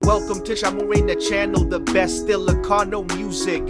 welcome to Shamorena channel, the best Ilocano music.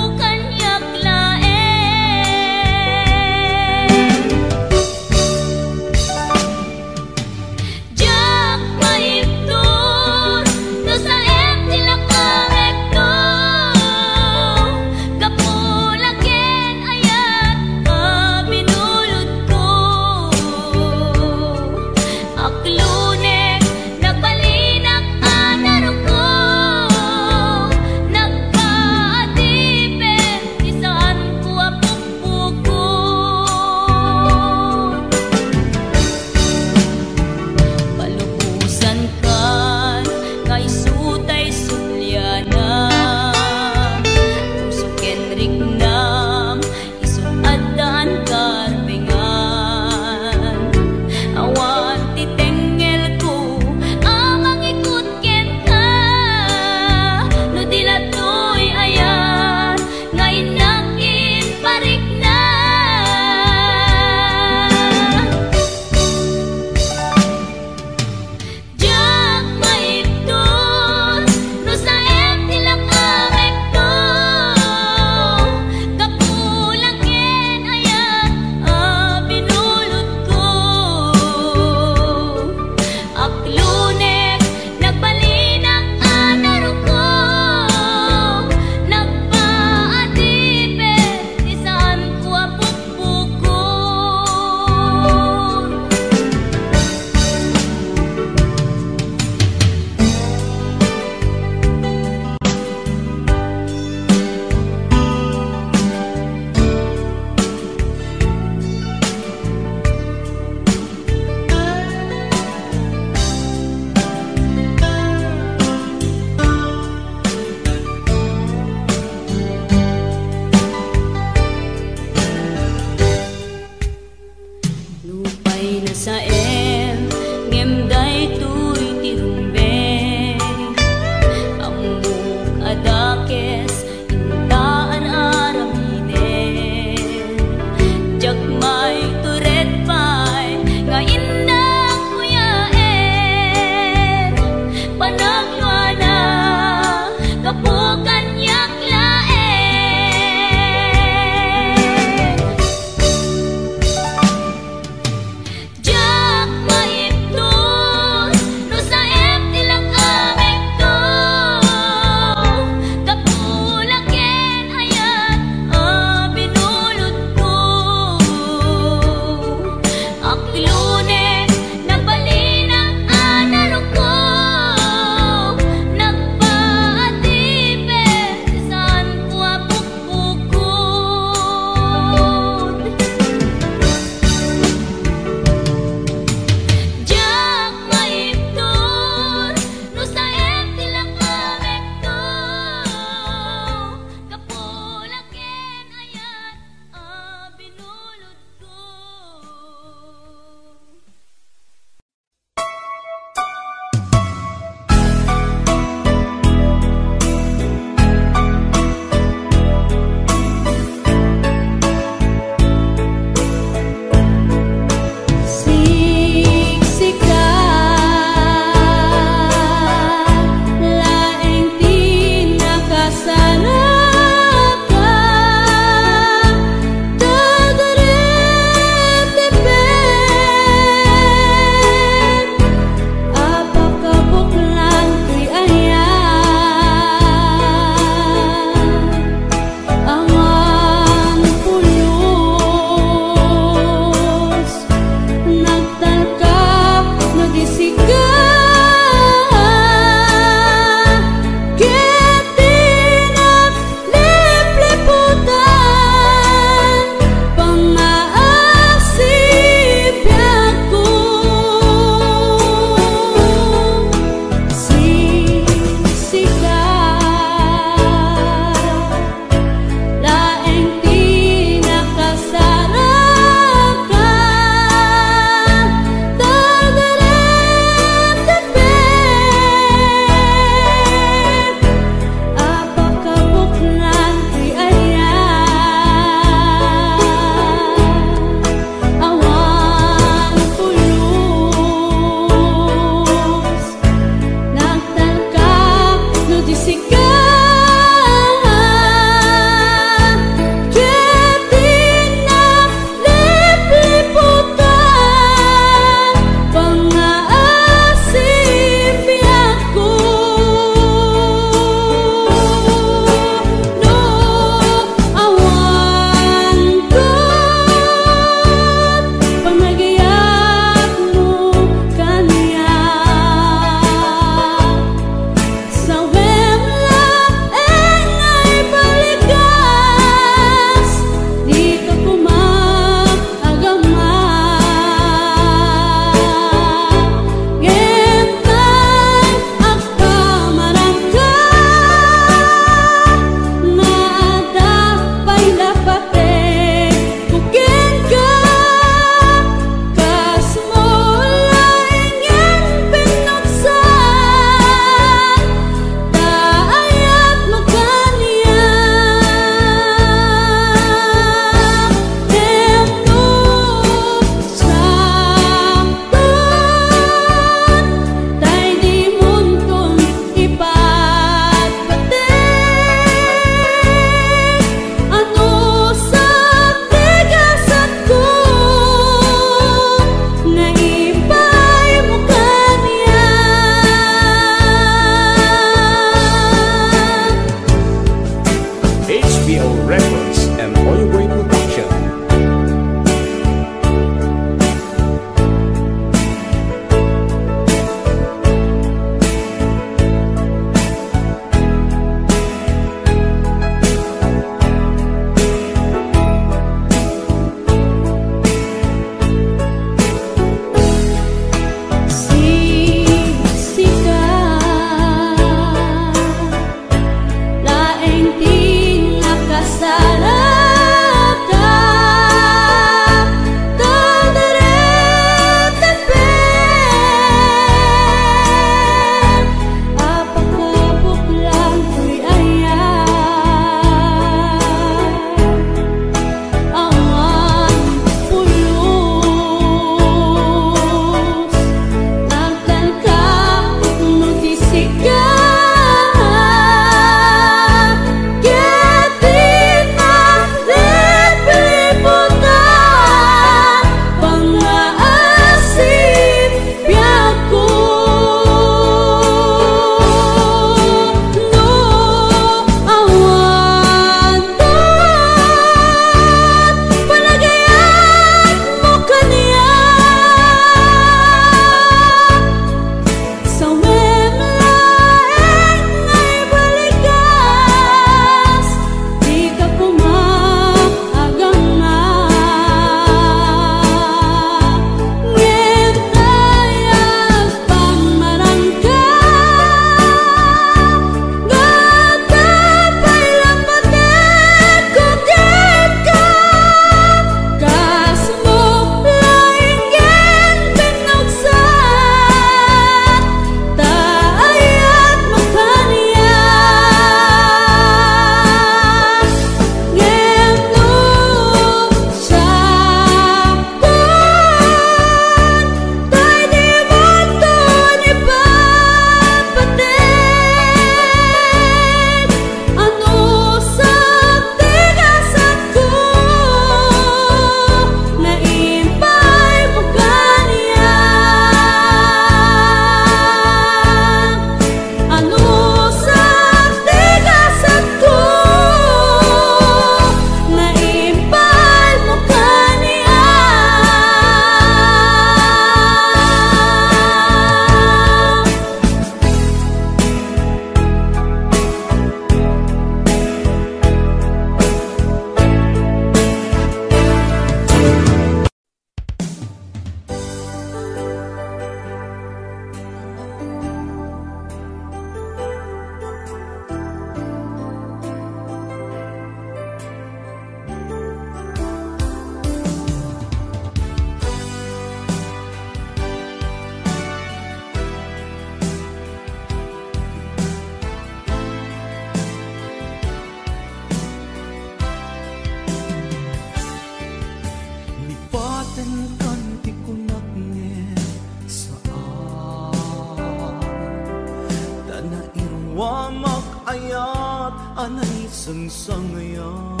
anay sangsangayan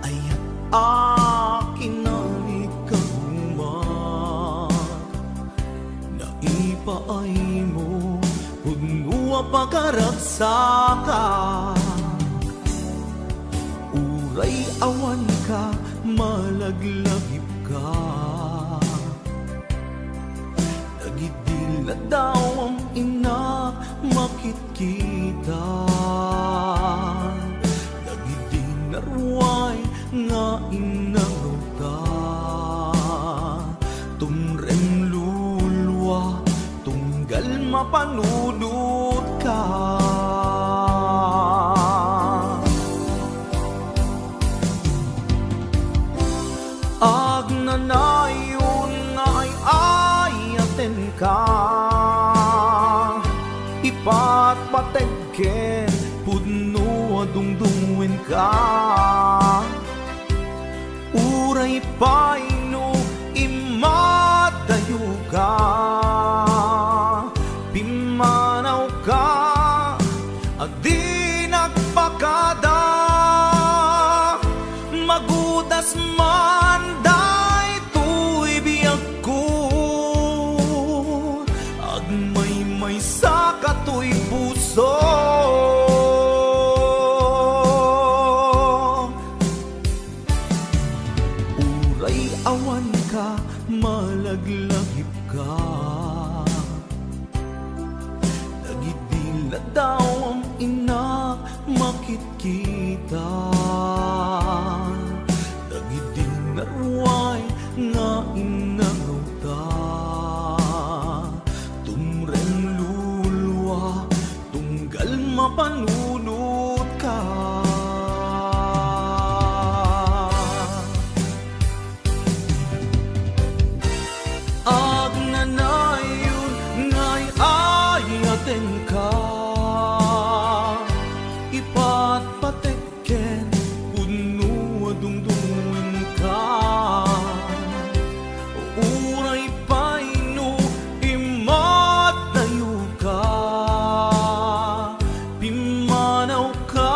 ay akin na ikagumat na ipaay mo punua pagkaragsaka uray awan ka malaglagip ka nagidil na daw ang ina makit kita nagidil na ruway nga inagaw ka tumrem lulwa tunggal mapanunod ka agnanayon nga ay ayaten ka ipat pategken pudno adungdungwen ka uray paino imadayo ka pimanaw ka adi nagpakada magudas man day tuy biyag ko agmay sa katoy puso uray awan ka malaglagip ka nagidil na daw ang ina makit kita nagidil na ruway nga inagaw ta tumrem lulwa tunggal mapanunod ka agnanayon nga'y ayaten ka ipat patekken puno adungdungin ka uray paino imatayo ka pimanaw ka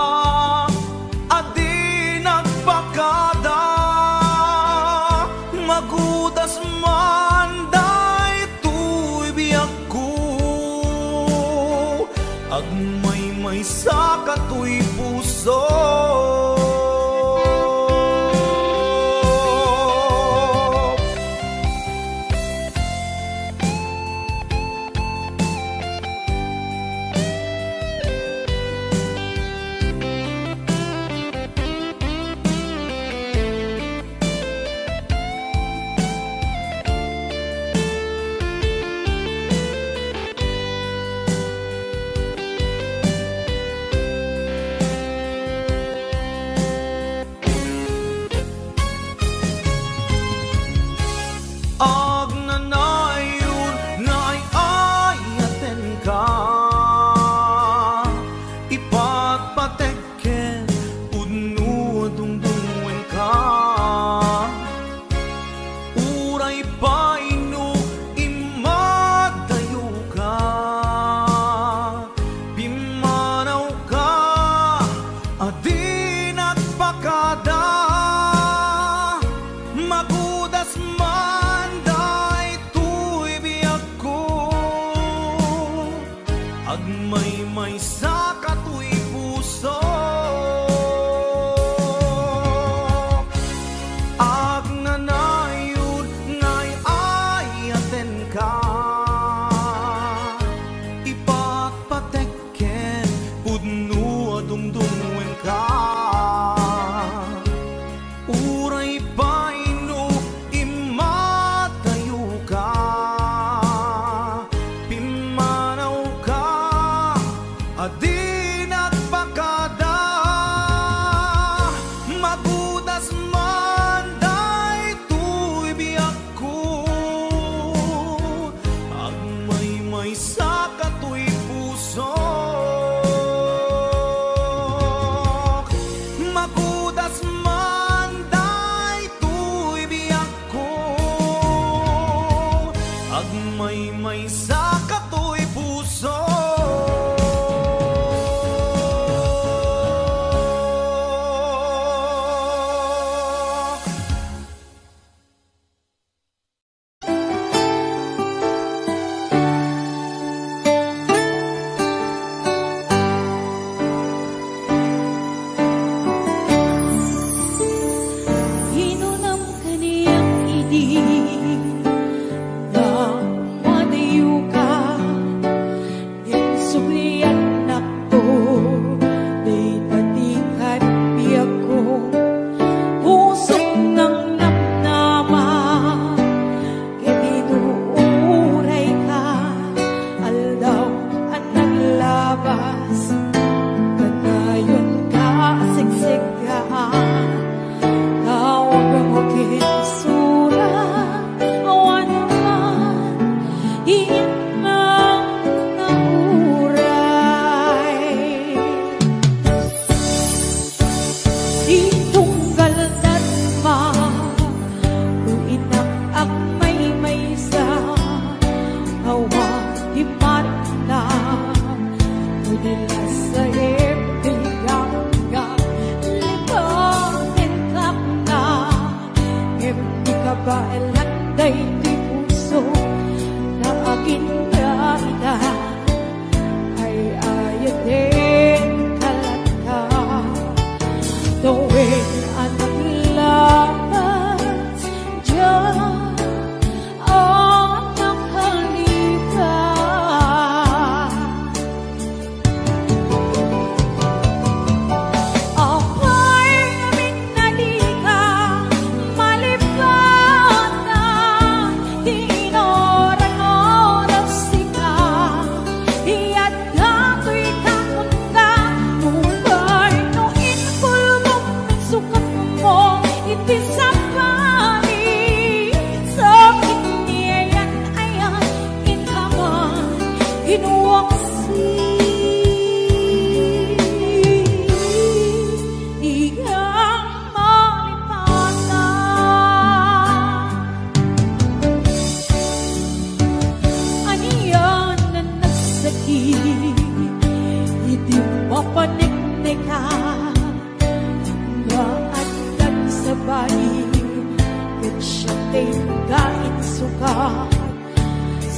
adi nagpakada magudas man day tuy biyag ko agmay sa katoy puso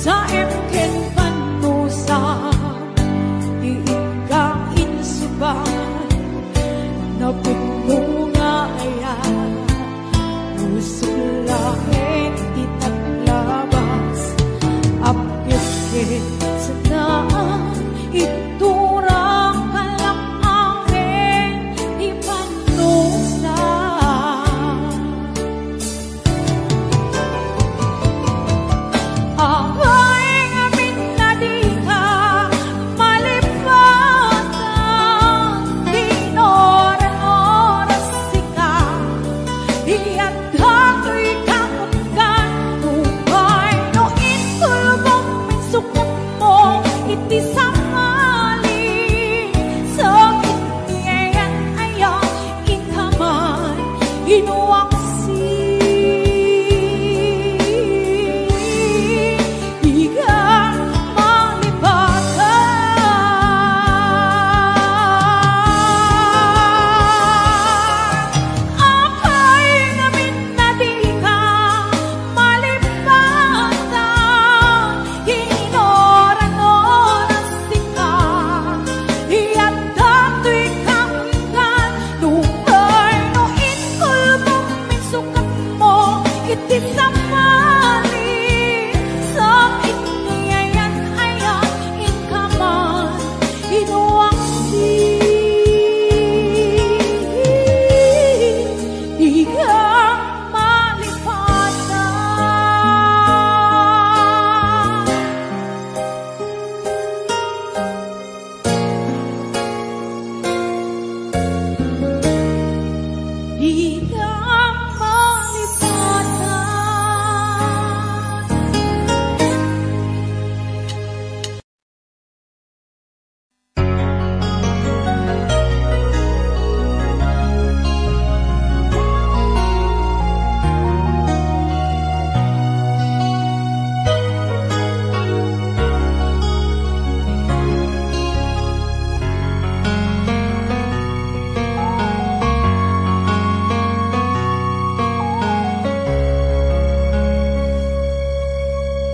sa emken panusa iikain suban na puno nga ayan usok lahit itaglabas apit sa daan iturang kalakangin di panusa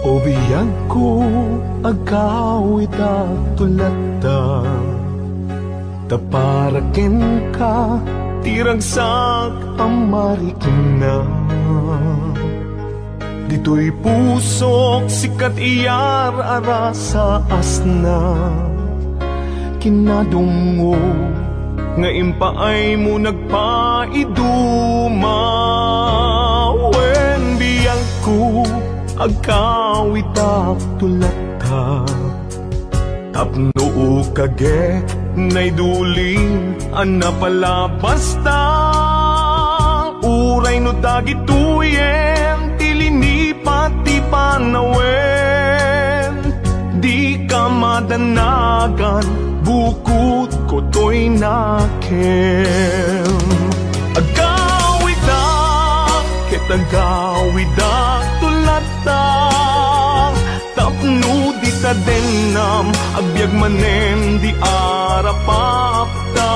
Obiyan ko agawid at tulata taparaken ka tiragsak amarikin na dito'y pusok sikat iyar ara sa asna kinadungo nga impaay mo nagpaiduma wen biyang ko agawid at tulata tapno kage nay duling ana pala basta uray no dagituyen tilini pati panawen di ka madanagan bukod ko to'y nakem agawid kitagawid tulata tapno di ta denam agbyag manen di arapapta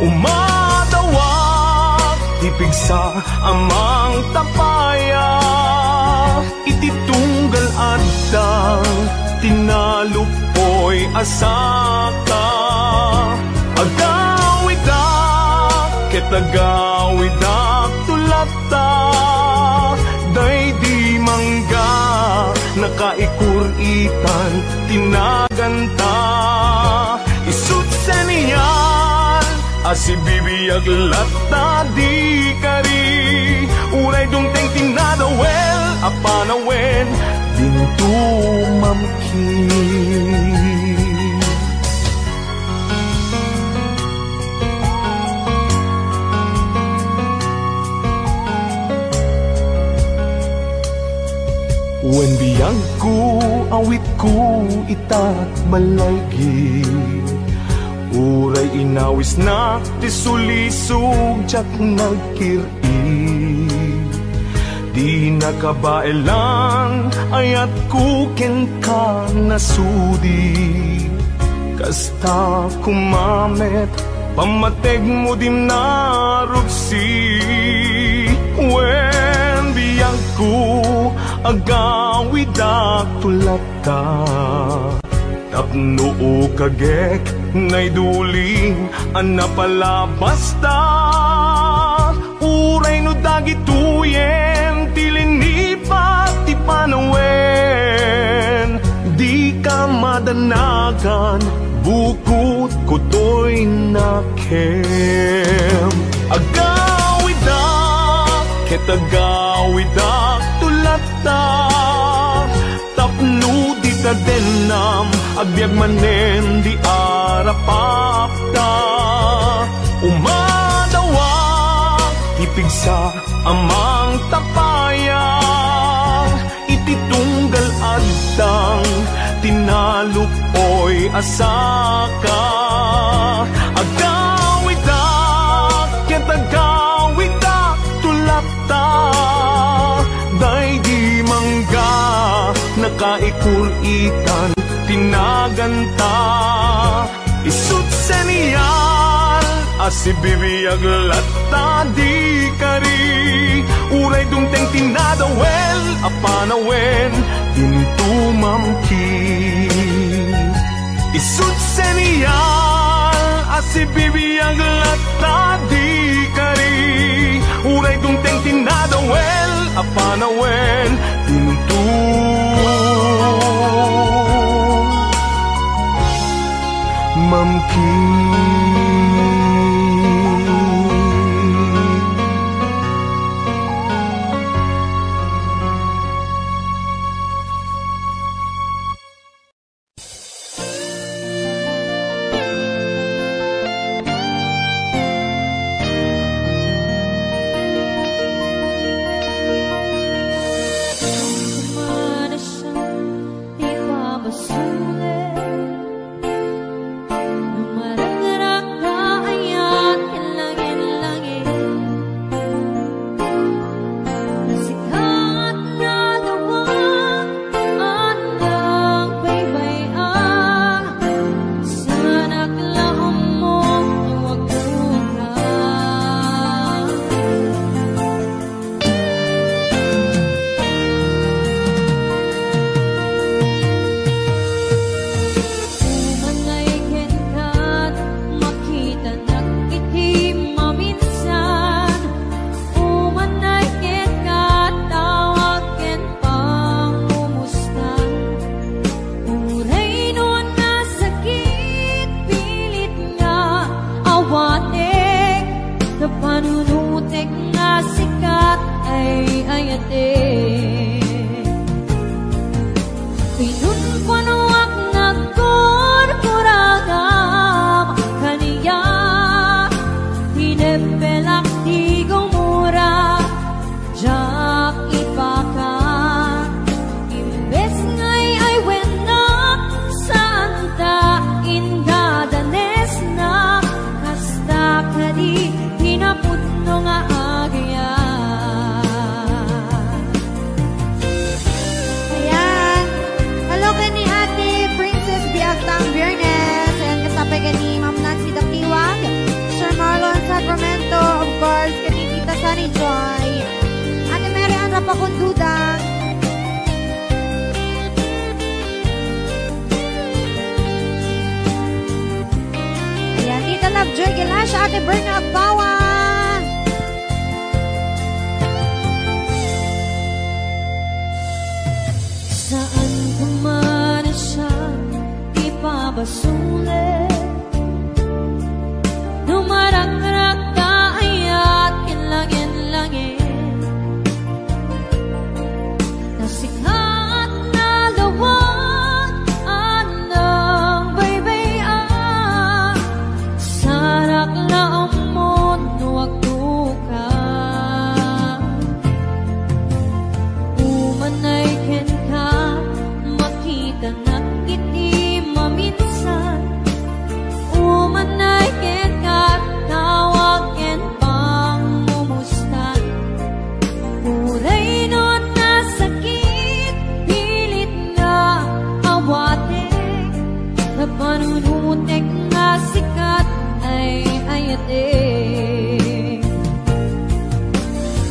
umadawak tipigsa amang tapaya ititunggal adang tinalupoy asaka agawidak ketagawidak tulata day di mangga nakaikuritan tinaganta isut sa niyan asibibiyag lata di kari uray dumteng tinadawel apanawen dintu mamkin wen biyang ko awit ko itat malaygi uray inawis na tisulisog jak nagkiri di nakabailan ayat ko ken ka nasudi kasta kumamet pamateg mo din narupsi wen biyang ko agawid tulata tapno kagek ngay duling anapalabas ta uray no dagituyen tilinipat ti panawen di ka madanagan bukod ko to'y nakem agawidak ket agawidak tulata tapno di ta denam agbyag manen di arapapta umadawak ipigsa amang tapayang ititunggal adtang tinalupoy asaka agawidak ket agawidak tulata day di mangga nakaikuritan tinaganta isut seniyal asibibiyag latta di kari uray dumteng tinadawel apanawen intumamki isut seniyal asibibiyag latta di kari uray dumteng tinadawel apanawen intumamki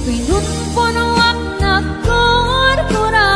Pinunpunuak na kurkura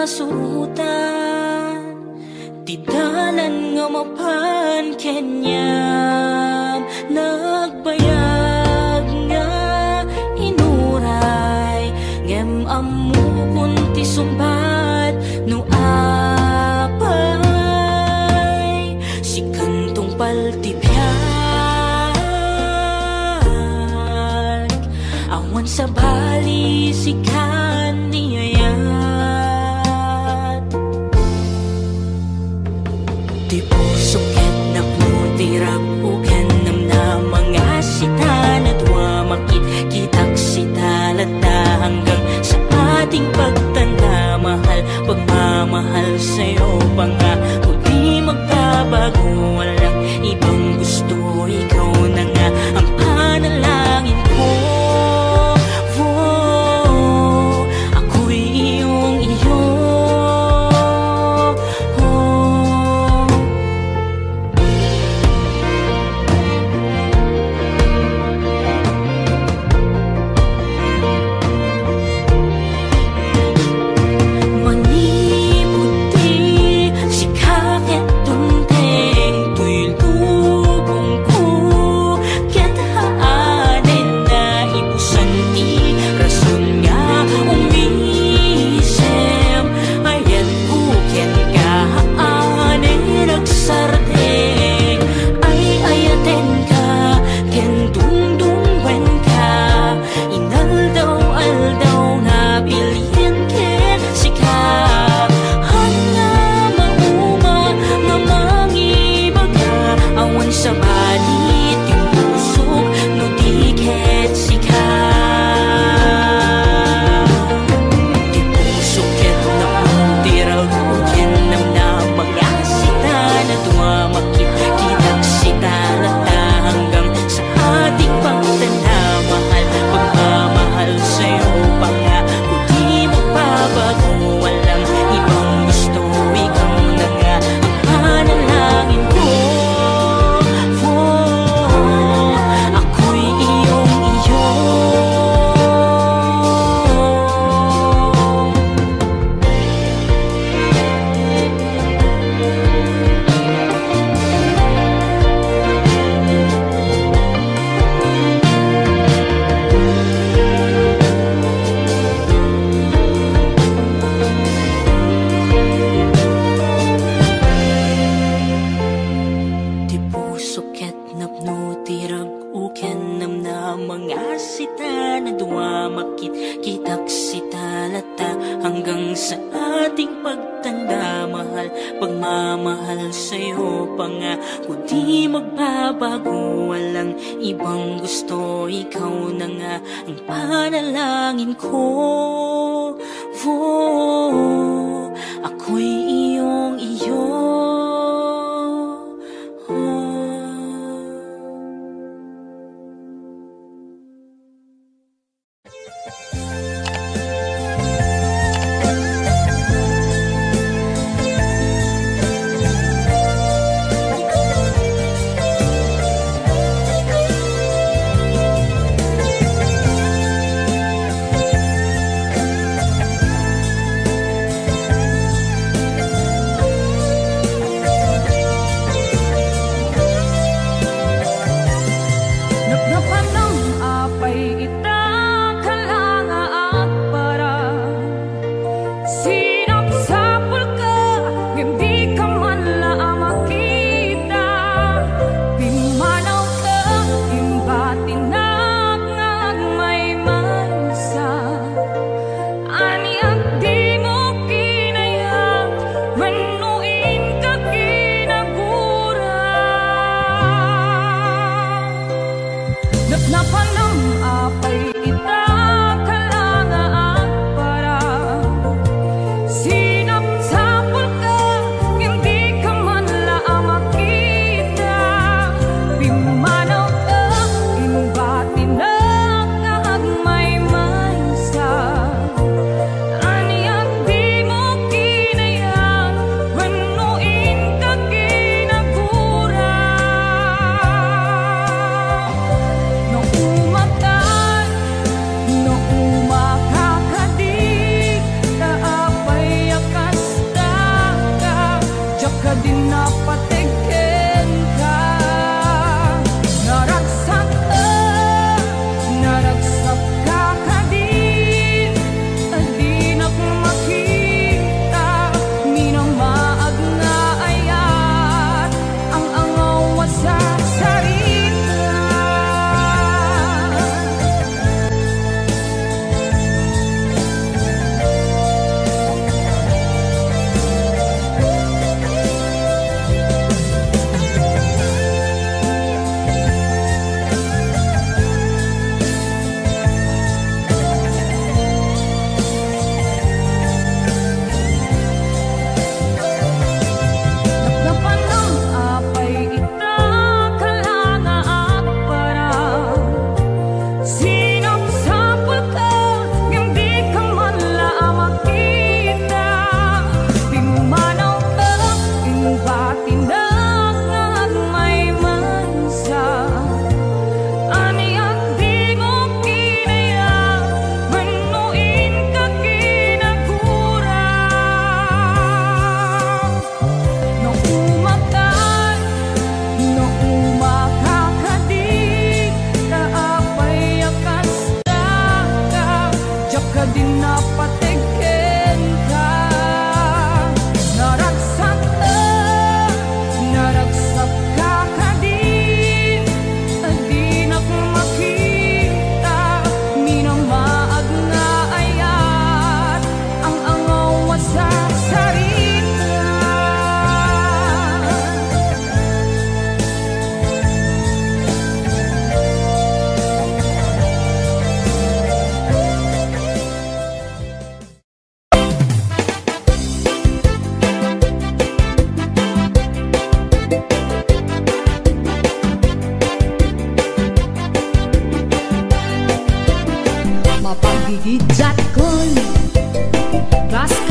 masurutan, tidalan nga mapan kenyam, nagbayag nga inuray, ngem amu kunti sumbat no apay, si kantong paltipyan, awan sa bali si kaniyayat, di puso ket nakmutirap uken nam na mga sita na tuwa makit-kitak sita lata hanggang sa ating pagtanda, mahal pagmamahal sa'yo pa nga, di magbabago, walang ibang gusto, ikaw na nga ang panalangin ko. Ako'y iyong iyo. Pagmamahal sa'yo pa nga, kung di magbabago, walang ibang gusto, ikaw na nga ang panalangin ko. Ako'y iyong iyo.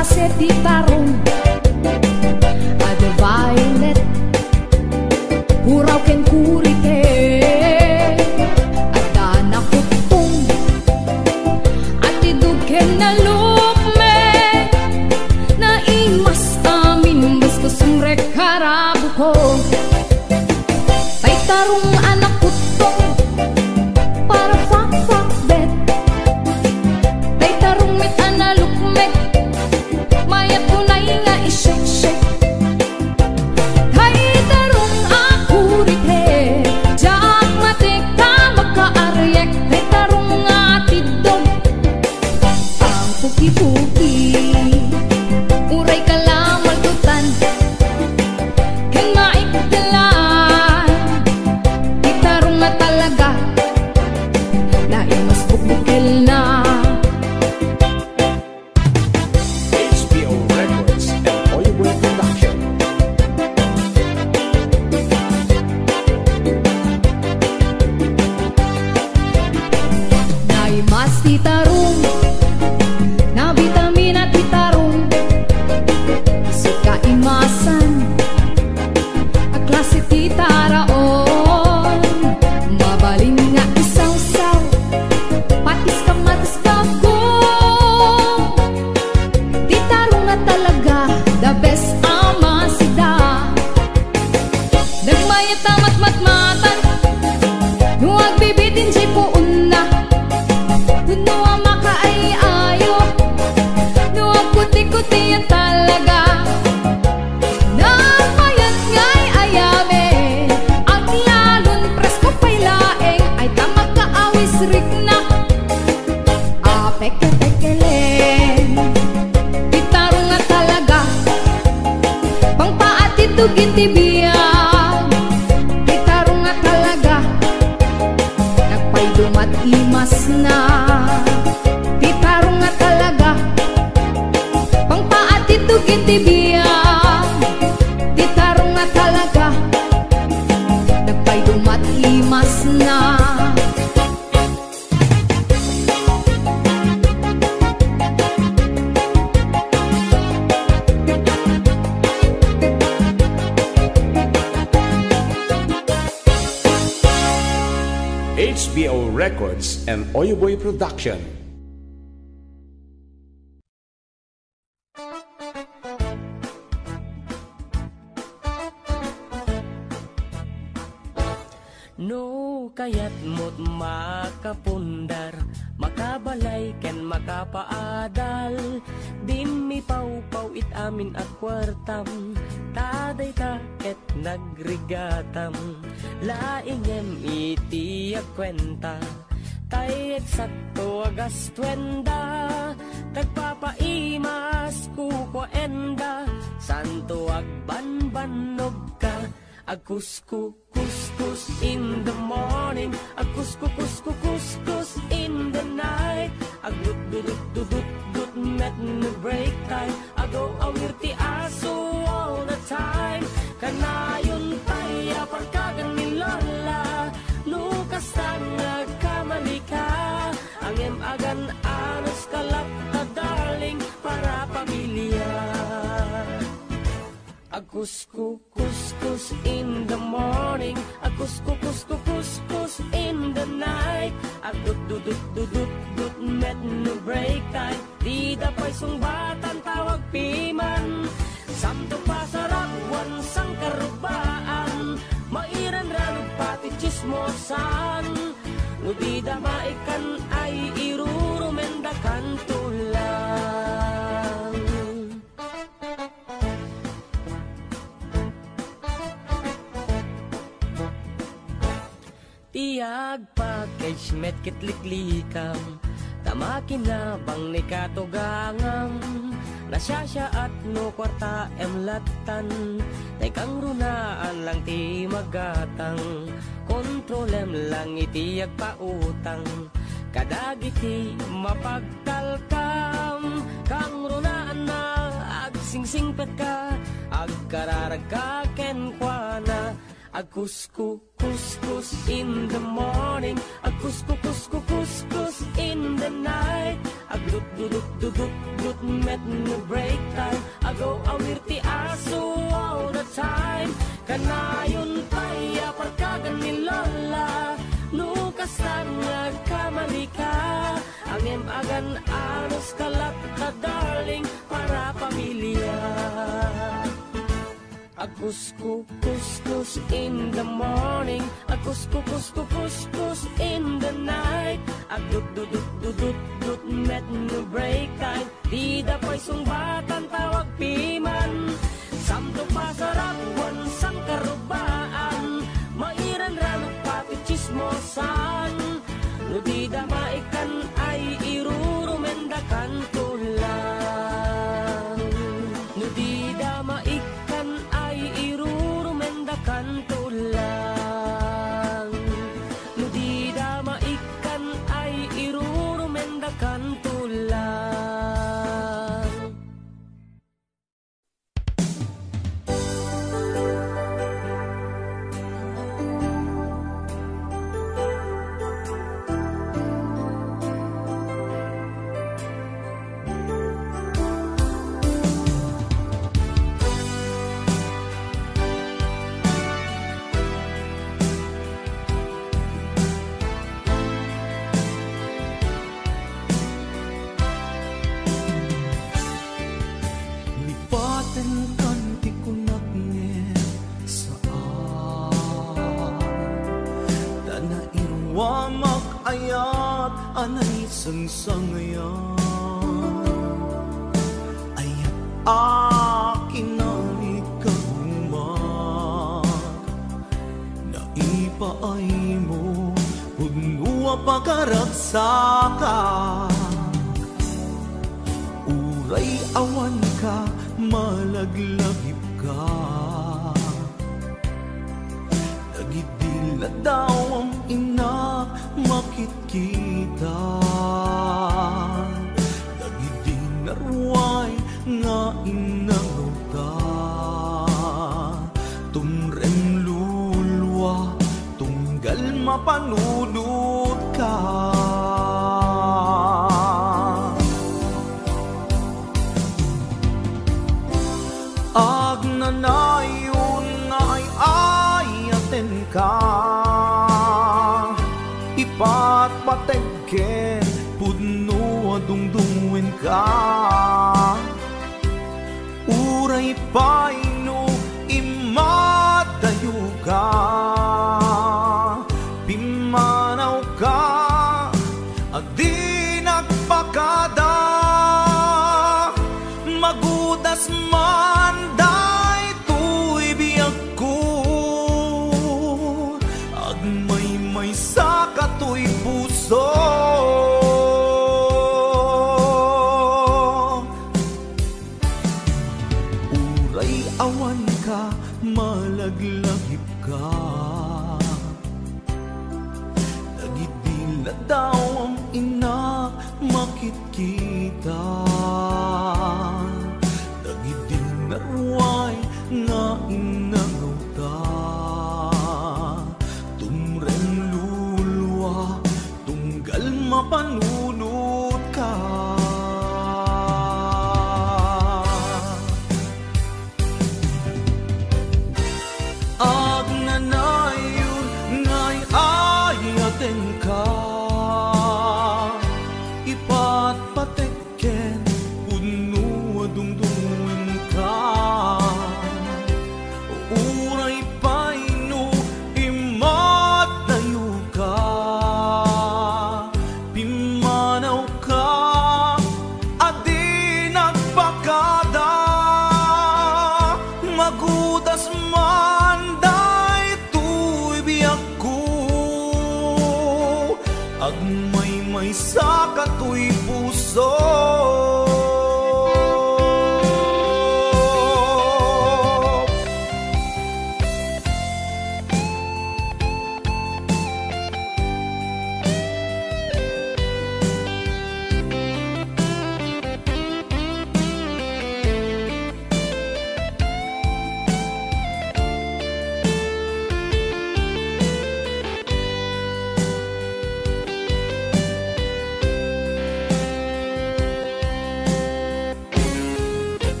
klase di tarong Ada violet Huraw ken kurite Ada nakutong Atidug ken nalukme Na imas amin Bas kusumrek harabu ko Tay tarong anak kutong Para fak bet Tay tarong mit analukmek Mayat kunay nga ishek-shek Tay tarong ako rite Jak matik ka magka-aryek Tay tarong nga tidog Ang puki-puki Uray ka lang maldutan Kang maikdalan Tay tarong nga talaga Na imas bukbukil na HBO Records and Oyeboy Production. Naimas ti tarong Na vitamina ti tarong Isu kaimasan A klase ti taraon Mabalin nga isaw-saw Patis kamatis kagong Ti tarong nga talaga The best ama sida Nagmayat amat-matmatan Nuwag bibitin si puun na Nuwag makaayayo Nuwag kuti-kuti yan talaga Nagmayat nga'y ayame Ang lalon presko pa'y laeng Ay tamag kaawis rik na Peke-pekelen Gitarong nga talaga Pangpaatitugin tibiyag Gitarong nga talaga Nagpaydumat imas na Gitarong nga talaga Pangpaatitugin tibiyag Gitarong nga talaga Nagpaydumat imas na HBO Records and Oyeboy Production. No kayat mo't makapundar Makabalay ken makapaadal Din mi pau-pau it amin at kwartam Taday ta ket nagrigatam Laingem iti kwenta Tay eksakto agas twenda Tagpapaimas kukwenda Santo agbanbanog ka Akuskus in the morning Akuskus in the night Agdut-dut-dut-dut met no break time Agaw awir ti aso all the time Kanayon tayo pagkagan ni Lola Lukas tang nagkamali ka Ang emagan anos kalap na darling Para pamilya Akuskus in the morning Akuskus in the night Agdut-dut-dut-dut met no break time Di dapay sungbatan tawag piman Samto pasarap wansang karubaan Mairan ranong pati chismosan No di damaikan ay irurumendakan tulang Tiag package met kitliklikam Tamakin na bang ni katugangam Nasyasya at no kwarta emlatan Tay kang runaan lang ti magatang Kontrolem lang iti agpautang Kadagiti mapagtalkam Kang runaan na agsingsingpet ka Agkararag ka kenkwana Akuskus in the morning Akuskus in the night Aglut dudut dudut dut met no break time. Ago awir ti aso all the time. Kanayon paya parkagan ni Lola. Nukasan nga kamalika. Angem agan anos kalap ka darling para pamilya. Akuskus in the morning, akuskus in the night. Agdut dudut dudut dut met no break time. Di dapoy sungbatan tawag piman. Samto pasarapuan sang karubaan. Mairan ranok pati chismosan. No di damaikan ay irurumendakan tulang. No di damaikan ay irurumendakan tulang. No di damaikan ay irurumendakan tulang. Anay sangsangayan ayat akin na ikagumat. Naipaay mo punua pagkaragsaka. Uray awan ka malaglagip ka. Nagidila daw ang ina makit kita. Nagidin narway nga inagaw ta. Tumrem lulwa tunggal mapanunod ka. Agnanayon nga ay ayaten ka. Patengken pudno adungdungwen ka. Uray paino imadayo ka. Pimanaw ka adi nagpakada. Magudas man day tuy biyag ko. Agmay-may sa katoy puso. Uray awan ka malaglagip ka. Nagidila daw ang ina makit kita. Nagidin narway nga inagaw ta. Mapanunod ka. Agnanayon nga'y ayaten ka. Ipatpatekken puno adungdungin ka. Uray paino imadayo ka. Pimanaw ka adi nagpakada. Magudas man day tuy biyag ko. Agmay-may sa katoy puso.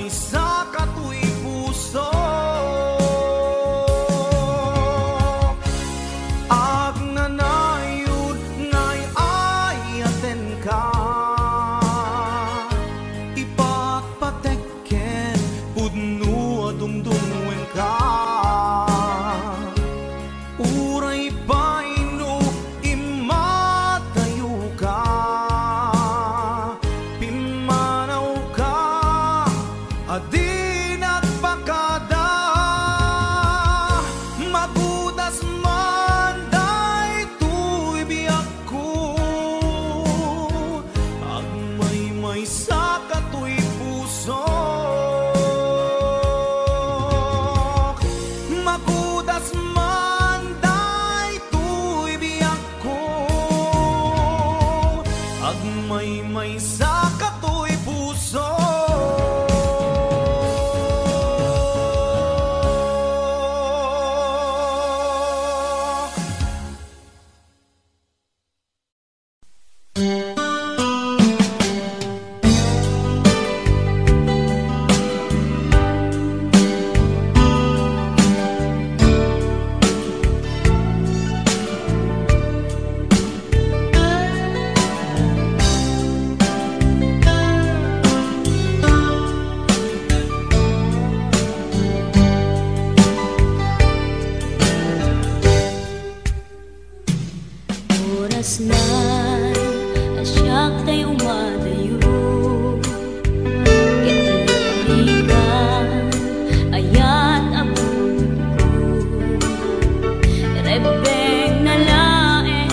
may sa katu'y puso. Ag nanayod ngay ayaten ka, ipatpatekken pudno at dumdumwen ka. Uray paino imatayo ka, pimanaw ka, adi nagpakada. Magudas man daytoy biyak ko, agmay-may sa katu'y puso. Magudas man daytoy biyak ko, agmay-may sa katu'y puso. Oras na asyak tayo madayo, kitaligan ayat abog ko. Rebeng na lae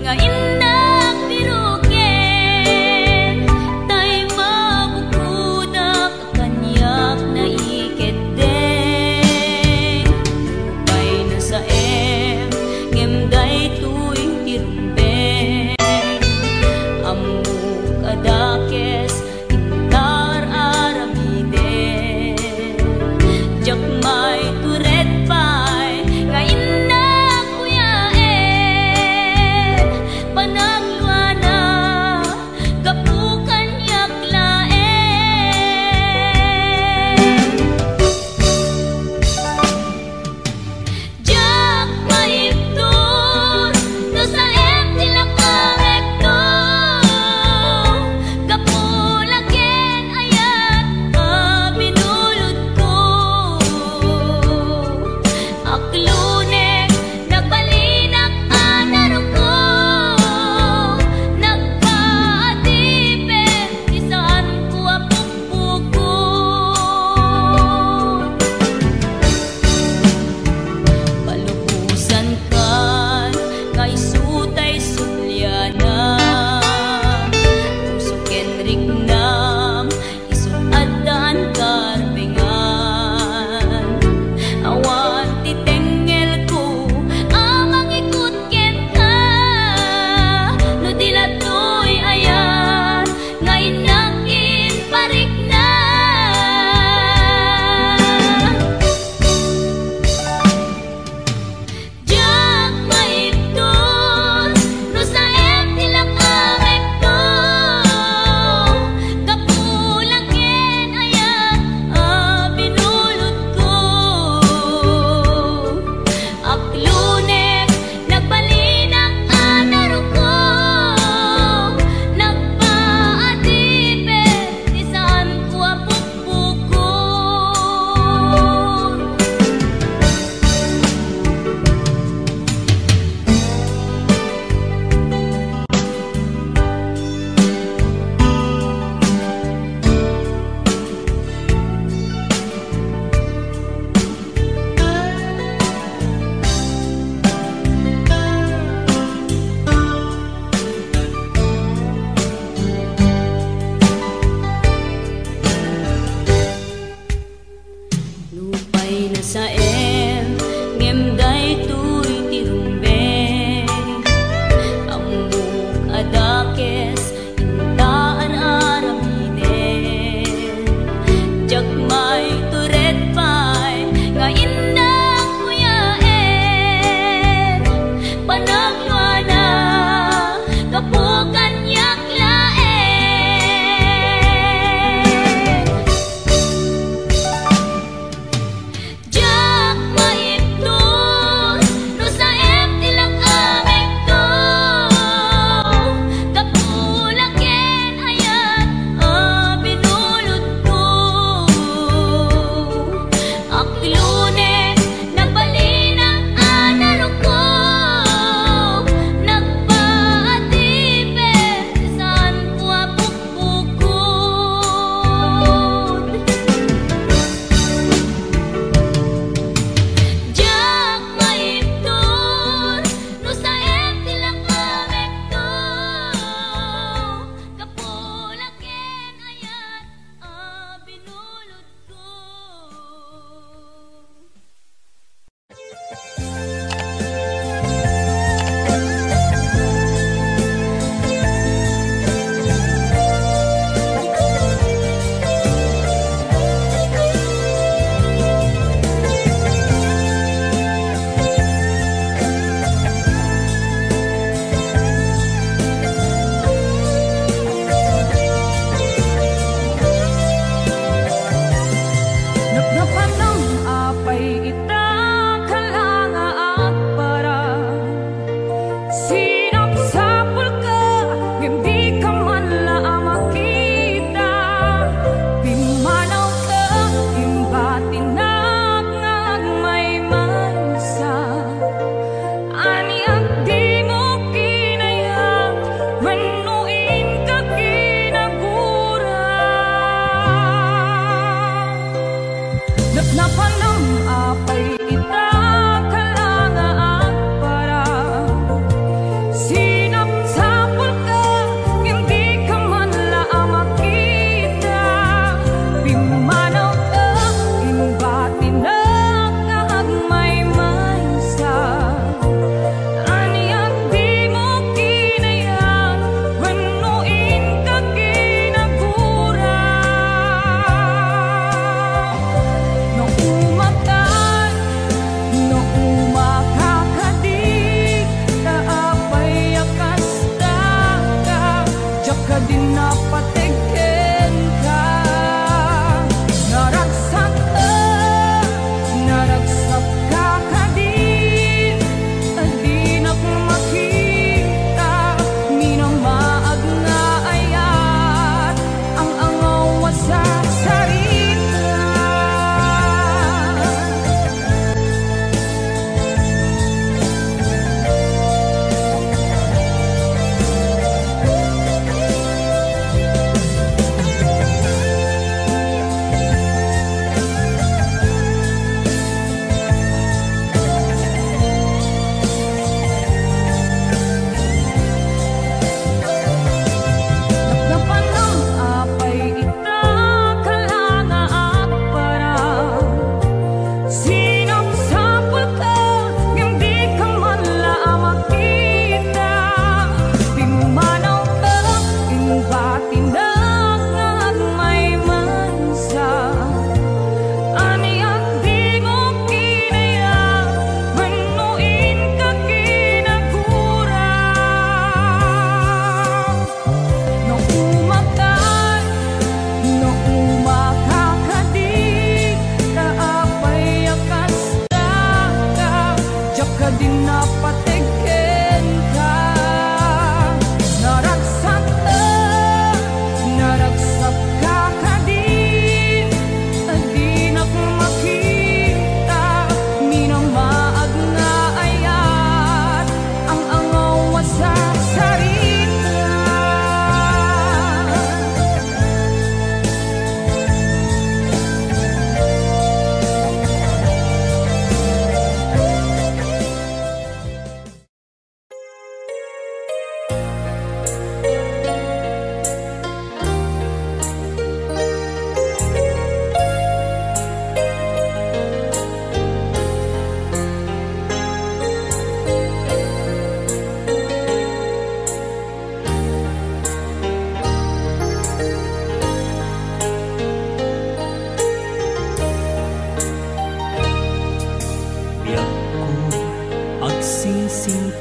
nga indak biruken, tay mabukudak kanyak na iketdeng. Lupay na sa ngemday tuwing tirumbeng, amuk ada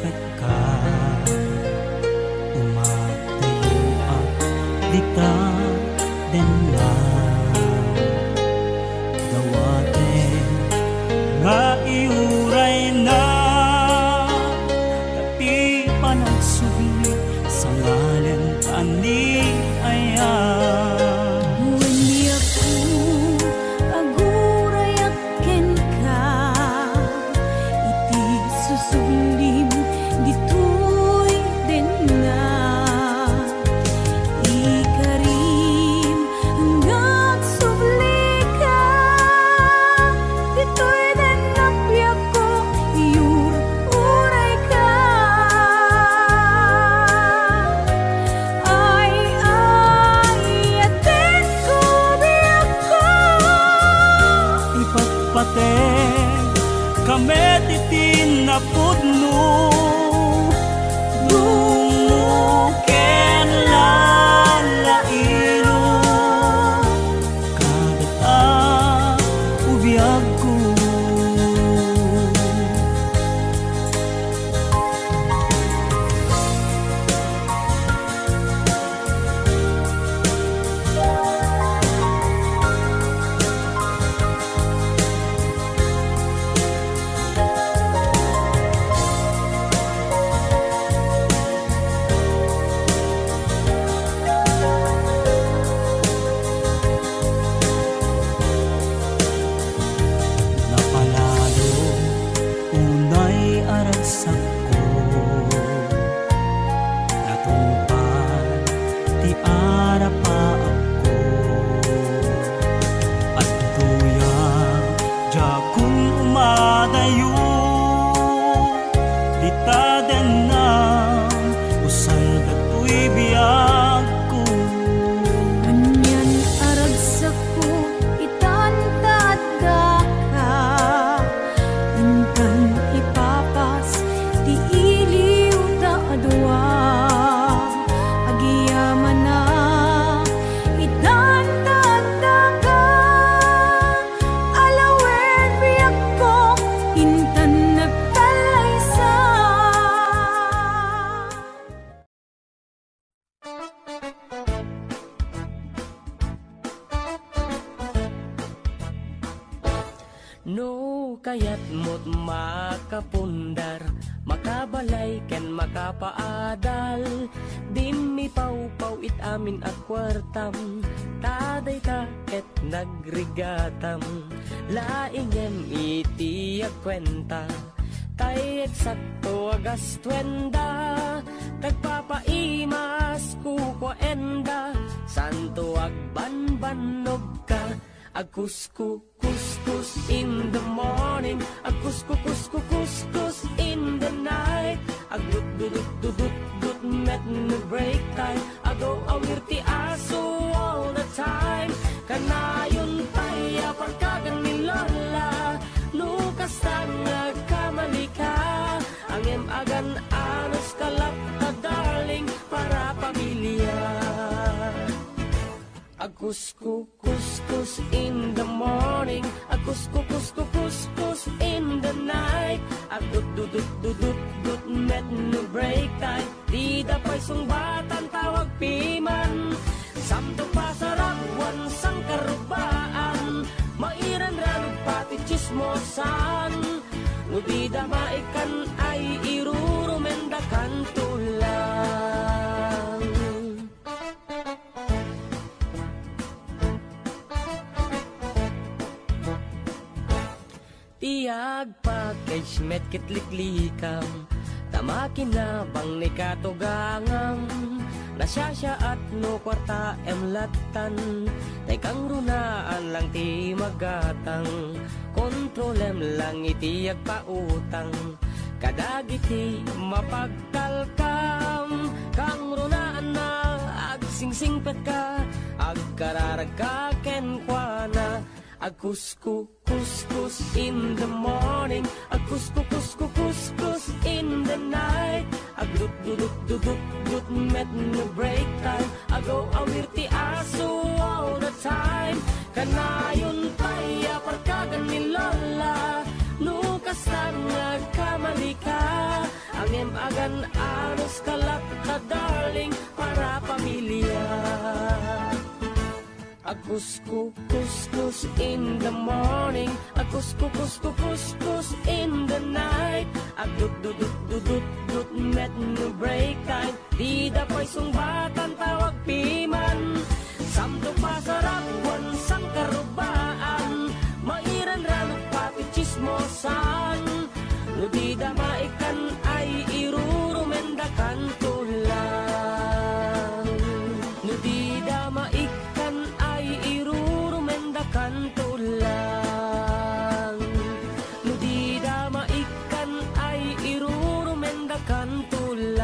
singkat ka umatayo at dita den na dawaten nga iuray na tapi panagsubli sa ngalan ani ayan. Kamet itin na pudno lumuken lalailo kadata ubiyag ko No kayat mo't makapundar, makabalay ken makapaadal. Din mi pau-pau it amin at kwartam, taday ta ket nagrigatam. Laingem iti agkwenta, tay eksakto agas twenda. Tagpapaimas kukwenda, santo agbanbanog ka. Agkuskus in the morning, agkuskus in the night. Agdut met no break time, agaw awir ti aso all the time. Kanayon tayo pagkagan ni Lola, lukas tangag kamali ka. Angem agan anos kalap ka darling, para pamilya. Agkuskus in the morning, agkuskus in the night. Agdut met no break time, di dapay sungbatan tawag piman. Samto pasarap wansang karubaan, mairan ranong pati chismosan. No di damaikan ay irurumendakan tulang. Tiag package met kitliklikam, tamakin na bang ni katugangang. Nasyasya at no kwarta emlatan, tay kang runaan lang ti magatang. Kontrolem lang iti agpautang, kadagiti mapagtalkam. Kang runaan na agsingsingpet ka, agkararag ka kenkwana. Agkuskus in the morning, agkuskus in the night. Agdut met no break time, agaw awir ti aso all the time. Kanayon tayo parkagan ni Lola, no kasan nga kamali ka. Ang emagan anos kalap ka darling para pamilya. Agus-kus-kus in the morning, agus-kus-kus in the night. Agdut-dut-dut-dut-dut met no break time. Di dapay sungbatan tawag piman. Samto pasarapwan sang karubaan. Mairan ranot pati chismosan. No di damaikan ay irurumendakan tulang. No di damaikan ay irurumendakan tulang. No di damaikan ay irurumendakan tulang.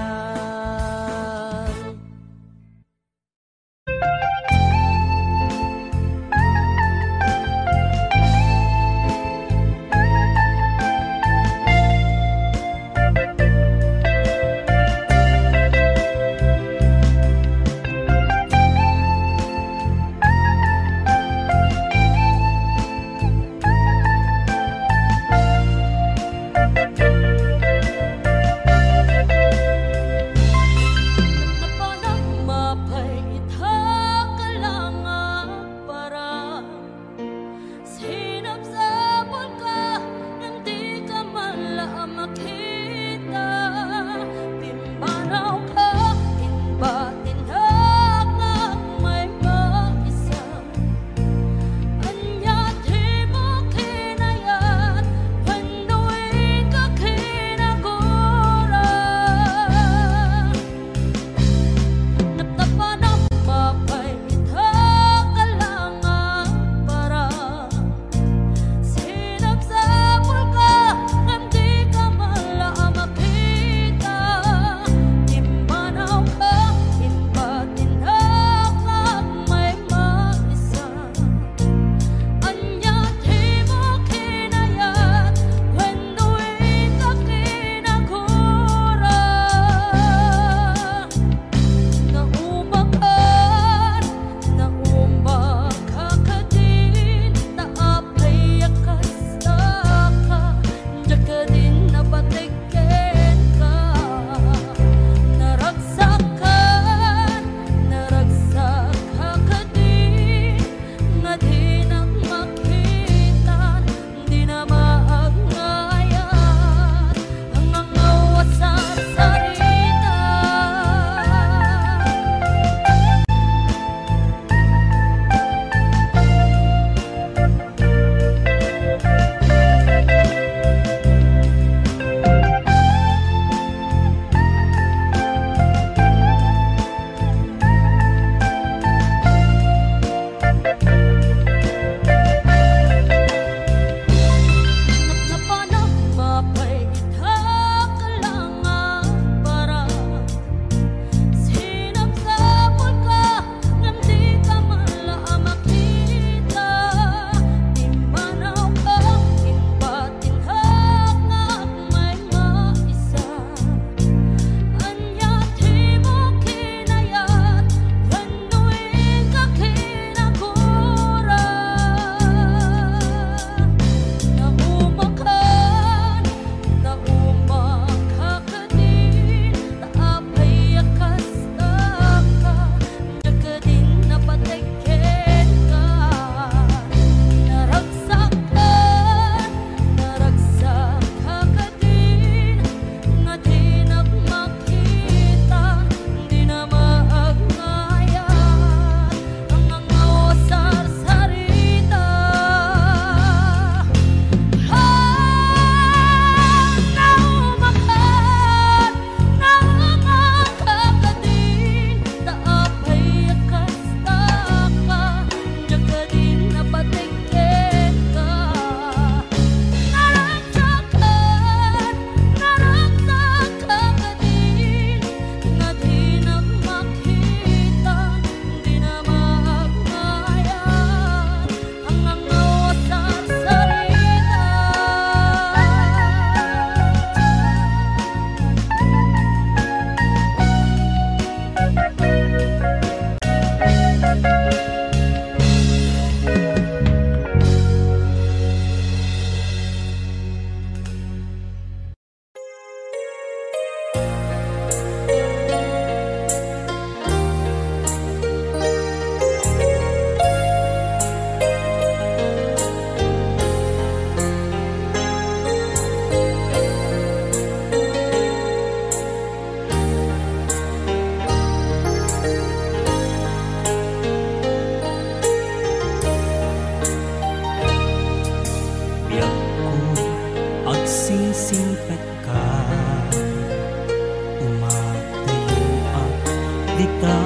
ta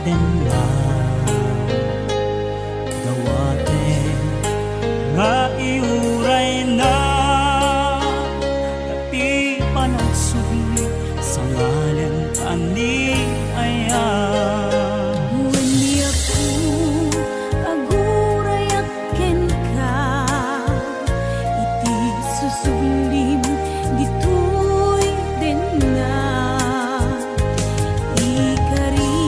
den na dawate nga iuray na tapi panagsubli sa ngalan ani ayan. Wani ako agurayak ken ka iti susublim ditoy den na ikari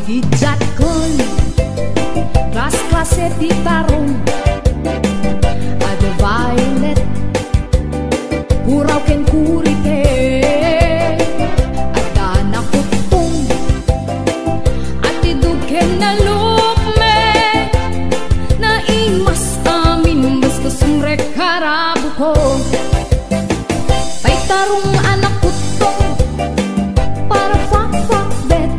Igijat kon Klas-klase di tarong Ada violet Puraw ken kurite Ada nakutong At idug ken nalukme Na imas amin Basta sumrek harabu ko Pay tarong anak kutong Para fak-fak bet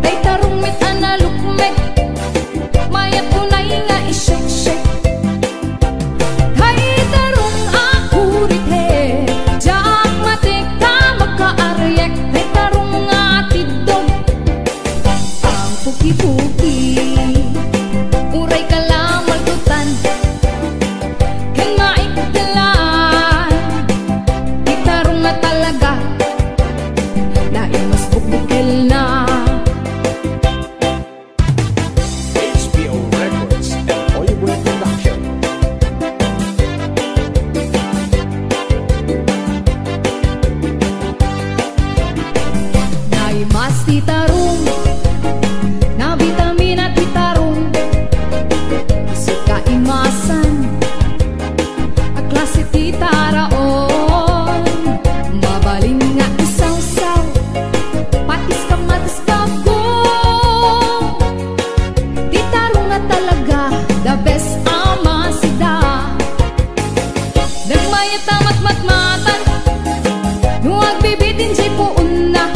Pay tarong mit analukmek Maya tunay nga ishek-shek Hay tarong akurite Jak matik ka magka-aryek Hay tarong nga tidog Ang puki-puki Uray ka lang maldutan Kan maikdalan Di tarong nga talaga Na imas bukbukil na HBO Records and Oyeboy Production. Na imas di tarong Na vitamin at di tarong Isu ka imasan A klase ti taraon Mabalin nga isaw-saw Patis ka matas bagong Di tarong nga talaga The best ama sida Nagmayat na matmatmatan Huwag bibitin siya'y puun na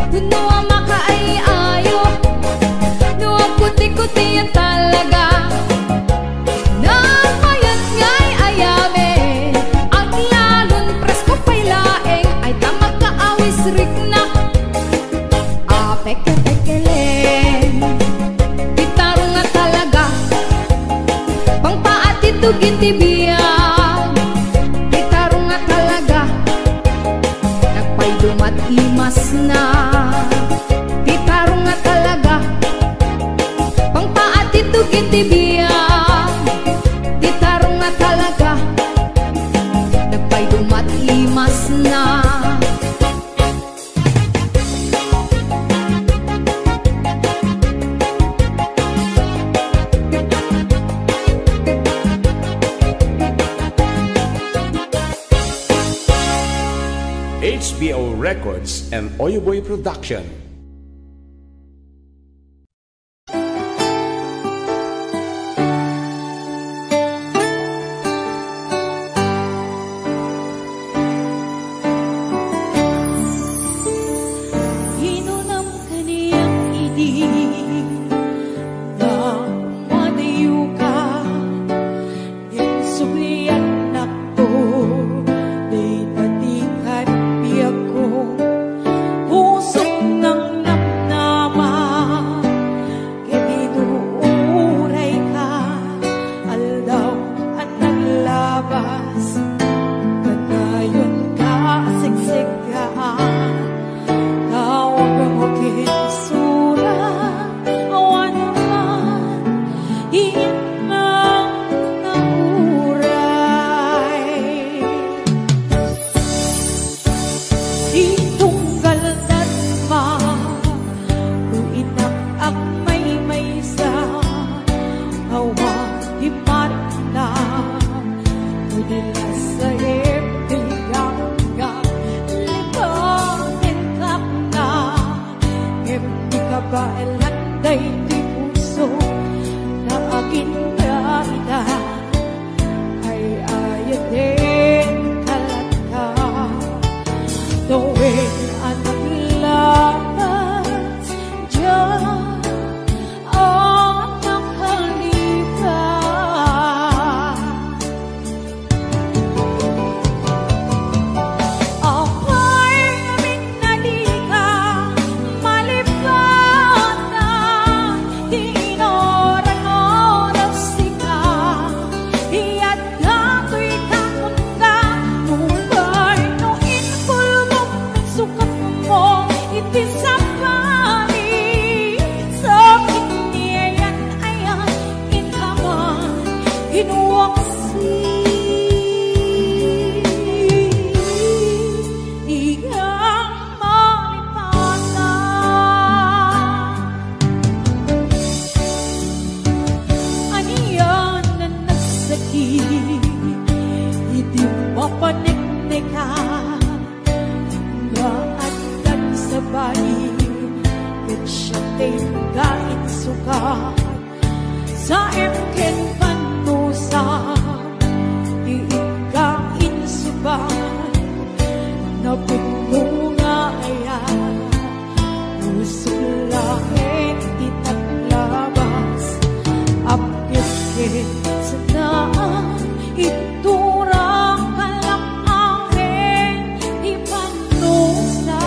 Kuno ang makaayayo Huwag kuti-kuti yan talaga Nagmayat nga'y ayame Ang lalon presko pa'y laeng Ay tamag kaawis rik na Peke-pekelen Di tarong nga talaga Pangpaat itugin tibiyag Di tarong nga talaga Nagpaydumat imas na Di tarong nga talaga Pangpaat itugin tibiyag Di tarong nga talaga Nagpaydumat imas na HBO Records and Oyeboy Production. Hinunam kaniyang idig Na madayo ka Insuglian nakto Di natikan biyak ko Pusok ng namnama Kedinuuray ka Aldaw ang naglabas Kanayon ka siksik ka Tawag ang makinsura Awan naman Iyan ang nauray Itunggal tatma Luinak ang may-maysa Hawa himat na Udila sa ibigang Lipanin kap na Hindi ka ba elanday di puso Na akin kaina Ay ayat din kalata Tuwing anak labas Diyan ang nakalipas Ako'y minalika Malipatan Di inoran-oras sika Iyat dato'y kakunda Mulay no inpulmong Sukat mo itisapani Sa kiniyan ayan Inhaman Inuwangsi Igang malipatan tinggain suka sa emken panusa iikain suba na putunga ayan usulahin itaglabas apit ket sanaan iturang kalakangin di panusa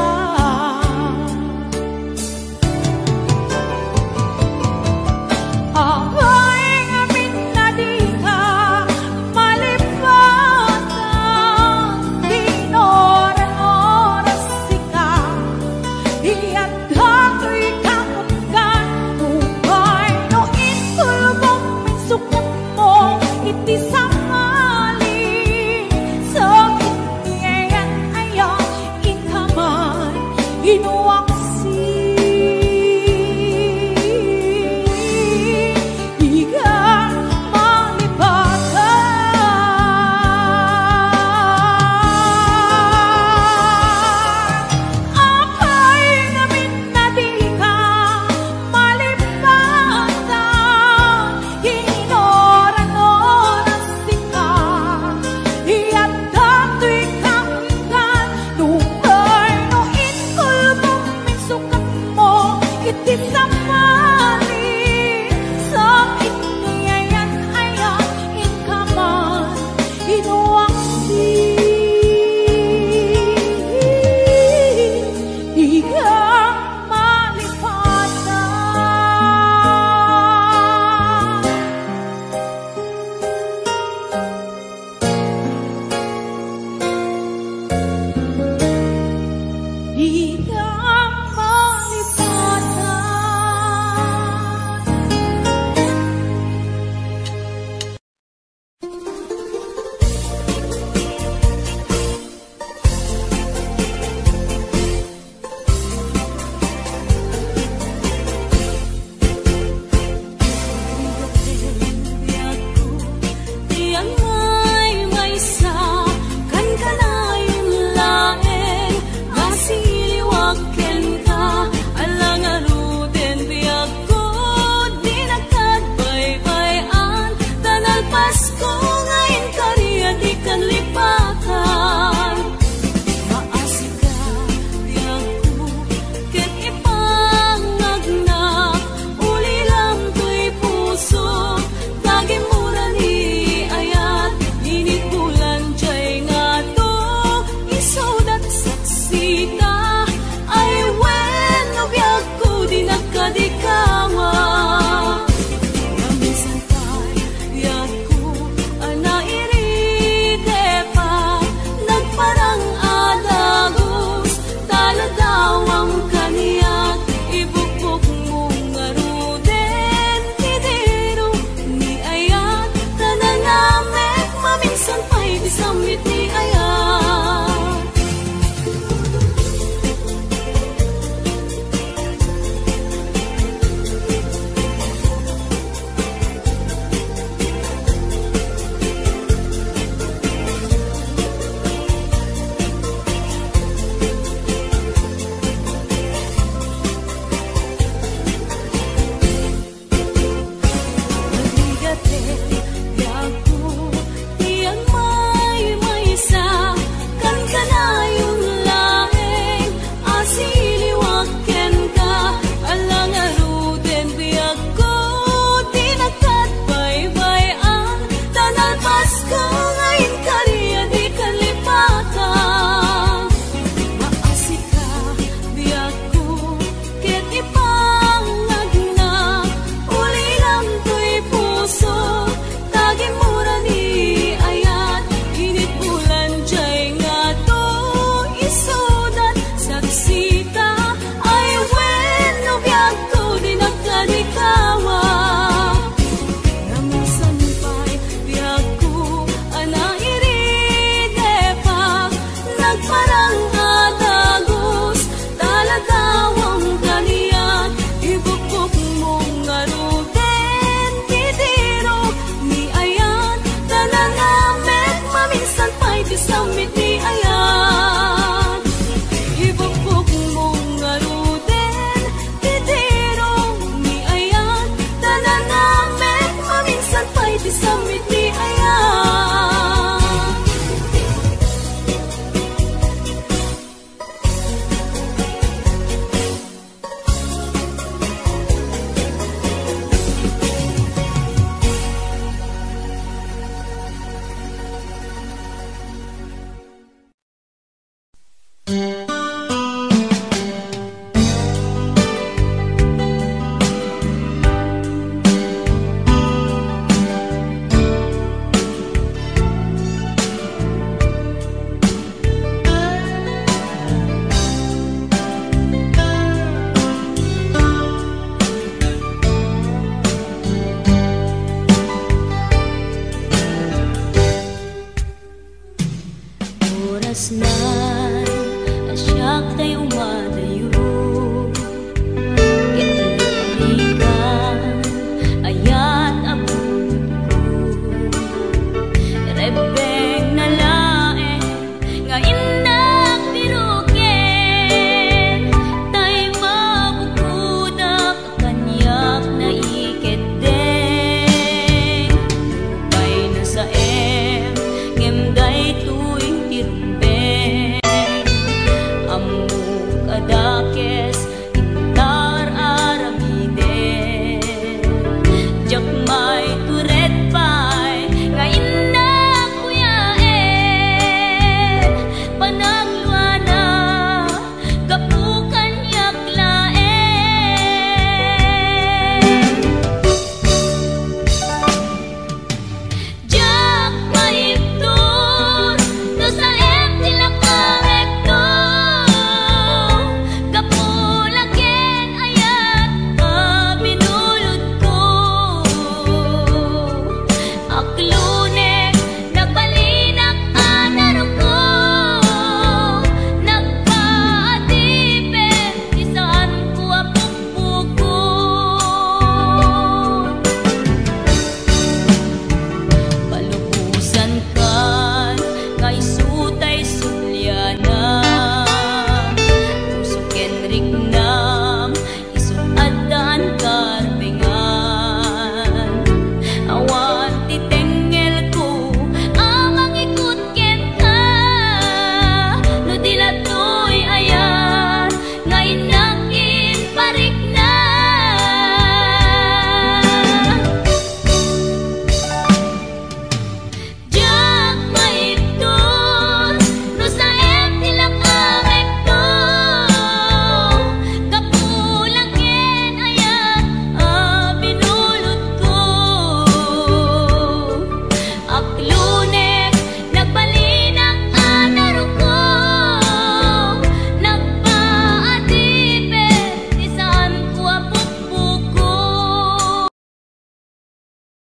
Marquez